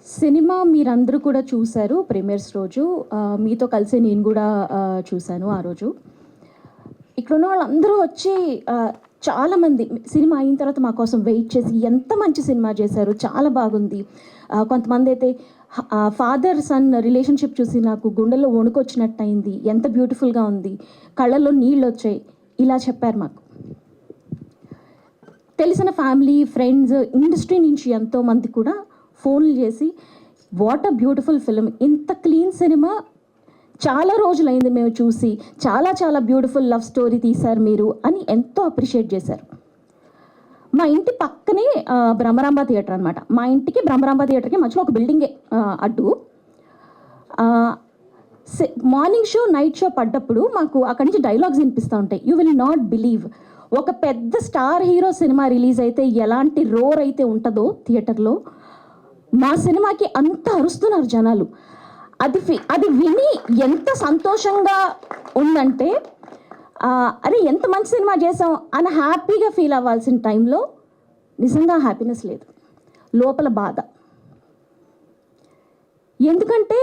Cinema మీరందరూ కూడా చూశారు ప్రీమియర్స్ రోజు. మీతో కలిసి నేను కూడా చూశాను ఆ రోజు. ఇక్కడున్న వాళ్ళందరూ వచ్చి చాలామంది సినిమా అయిన తర్వాత మా కోసం వెయిట్ చేసి ఎంత మంచి సినిమా చేశారు, చాలా బాగుంది. కొంతమంది అయితే ఫాదర్ సన్ రిలేషన్షిప్ చూసి నాకు గుండెల్లో వణుకొచ్చినట్టు అయింది, ఎంత బ్యూటిఫుల్గా ఉంది, కళ్ళల్లో నీళ్ళు వచ్చాయి, ఇలా చెప్పారు మాకు. తెలిసిన ఫ్యామిలీ ఫ్రెండ్స్ ఇండస్ట్రీ నుంచి ఎంతోమంది కూడా ఫోన్లు చేసి వాట్ అ బ్యూటిఫుల్ ఫిల్మ్, ఇంత క్లీన్ సినిమా చాలా రోజులైంది మేము చూసి, చాలా చాలా బ్యూటిఫుల్ లవ్ స్టోరీ తీశారు మీరు అని ఎంతో అప్రిషియేట్ చేశారు. మా ఇంటి పక్కనే బ్రహ్మరాంబ థియేటర్ అనమాట. మా ఇంటికి బ్రహ్మరాంబ థియేటర్కి మధ్యలో ఒక బిల్డింగే అడ్డు. మార్నింగ్ షో నైట్ షో పడ్డప్పుడు మాకు అక్కడి నుంచి డైలాగ్స్ వినిపిస్తూ ఉంటాయి. యూ విల్ నాట్ బిలీవ్, ఒక పెద్ద స్టార్ హీరో సినిమా రిలీజ్ అయితే ఎలాంటి రోర్ అయితే ఉంటుందో థియేటర్లో, మా సినిమాకి అంత అరుస్తున్నారు జనాలు. అది విని ఎంత సంతోషంగా ఉందంటే, అరే ఎంత మంచి సినిమా చేసాం అని హ్యాపీగా ఫీల్ అవ్వాల్సిన టైంలో నిజంగా హ్యాపీనెస్ లేదు, లోపల బాధ. ఎందుకంటే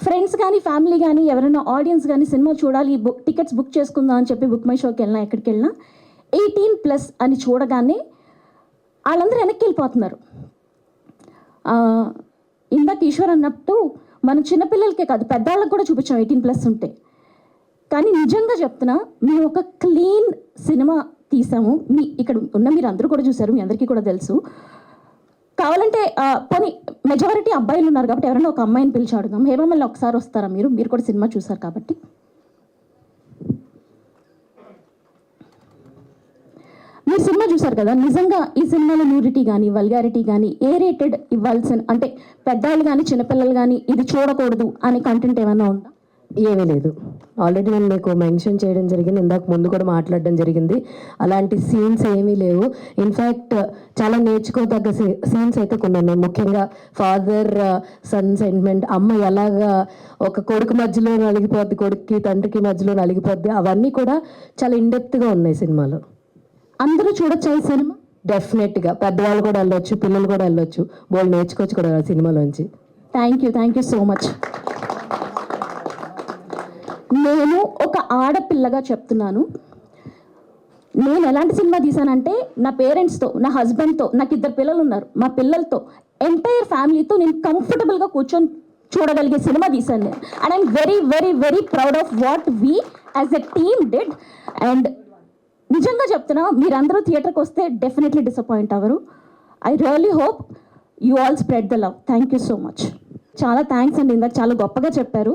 ఫ్రెండ్స్ కానీ ఫ్యామిలీ కానీ ఎవరైనా ఆడియన్స్ కానీ సినిమా చూడాలి, టికెట్స్ బుక్ చేసుకుందాం అని చెప్పి బుక్ మై షోకి వెళ్ళినా ఎక్కడికి వెళ్ళినా 18+ అని చూడగానే వాళ్ళందరూ వెనక్కి వెళ్ళిపోతున్నారు. ఇందాక ఈశ్వర్ అన్నట్టు మనం చిన్నపిల్లలకే కాదు పెద్దవాళ్ళకి కూడా చూపించాం 18+ ఉంటే. కానీ నిజంగా చెప్తున్నా, మేము ఒక క్లీన్ సినిమా తీసాము. ఇక్కడ ఉన్న మీరు అందరూ కూడా చూసారు, మీ అందరికీ కూడా తెలుసు. కావాలంటే పోనీ మెజారిటీ అబ్బాయిలు ఉన్నారు కాబట్టి ఎవరైనా ఒక అమ్మాయిని పిలిచి అడుగుదాం. హేమమల్లి ఒకసారి వస్తారా మీరు కూడా సినిమా చూసారు కాబట్టి. మీరు సినిమా చూసారు కదా, నిజంగా ఈ సినిమాలో న్యూడిటీ కానీ వల్గారిటీ కానీ ఏ రేటెడ్ ఇవ్వాల్సిన, అంటే పెద్దవాళ్ళు కానీ చిన్నపిల్లలు కానీ ఇది చూడకూడదు అనే కంటెంట్ ఏమైనా ఉందా? ఏమీ లేదు. ఆల్రెడీ నేను మీకు మెన్షన్ చేయడం జరిగింది, ఇందాక ముందు కూడా మాట్లాడడం జరిగింది. అలాంటి సీన్స్ ఏమీ లేవు. ఇన్ఫ్యాక్ట్ చాలా నేర్చుకోదగ్గ సీన్స్ అయితే కొన్ని ఉన్నాయి. ముఖ్యంగా ఫాదర్ సన్ సెంటిమెంట్, అమ్మ ఎలాగా ఒక కొడుకు మధ్యలో నలిగిపోద్ది, కొడుక్కి తండ్రికి మధ్యలో నలిగిపోద్ది, అవన్నీ కూడా చాలా ఇన్డెప్త్గా ఉన్నాయి సినిమాలో. అందరూ చూడొచ్చు ఈ సినిమా. డెఫినెట్గా పెద్దవాళ్ళు కూడా వెళ్ళొచ్చు, పిల్లలు కూడా వెళ్ళొచ్చు, వాళ్ళు నేర్చుకోవచ్చు కూడా సినిమాలోంచి. Thank you so much. నేను ఒక ఆడపిల్లగా చెప్తున్నాను, నేను ఎలాంటి సినిమా తీసానంటే నా పేరెంట్స్తో, నా హస్బెండ్తో, నాకు 2 పిల్లలు ఉన్నారు, మా పిల్లలతో ఎంటైర్ ఫ్యామిలీతో నేను కంఫర్టబుల్గా కూర్చొని చూడగలిగే సినిమా తీశాను నేను. And I'm very very very proud of what we as a team did. And నిజంగా చెప్తున్నా, మీరందరూ థియేటర్కి వస్తే డెఫినెట్లీ డిసప్పాయింట్ అవ్వరు. I really hope you all spread the love. Thank you so much. చాలా థ్యాంక్స్ అండి, ఇందాక చాలా గొప్పగా చెప్పారు.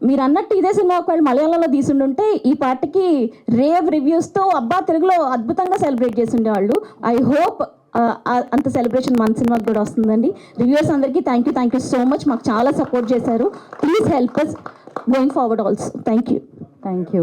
మీరు అన్నట్టు ఇదే సినిమా ఒకవేళ మలయాళంలో తీసుండుంటే ఈ పాటకి రేవ్ రివ్యూస్తో అబ్బా తెలుగులో అద్భుతంగా సెలబ్రేట్ చేసి ఉండేవాళ్ళు. ఐ హోప్ అంత సెలబ్రేషన్ మన సినిమాకి కూడా వస్తుందండి. రివ్యూవర్స్ అందరికీ థ్యాంక్ యూ సో మచ్. మాకు చాలా సపోర్ట్ చేశారు. Please help us going forward also. Thank you.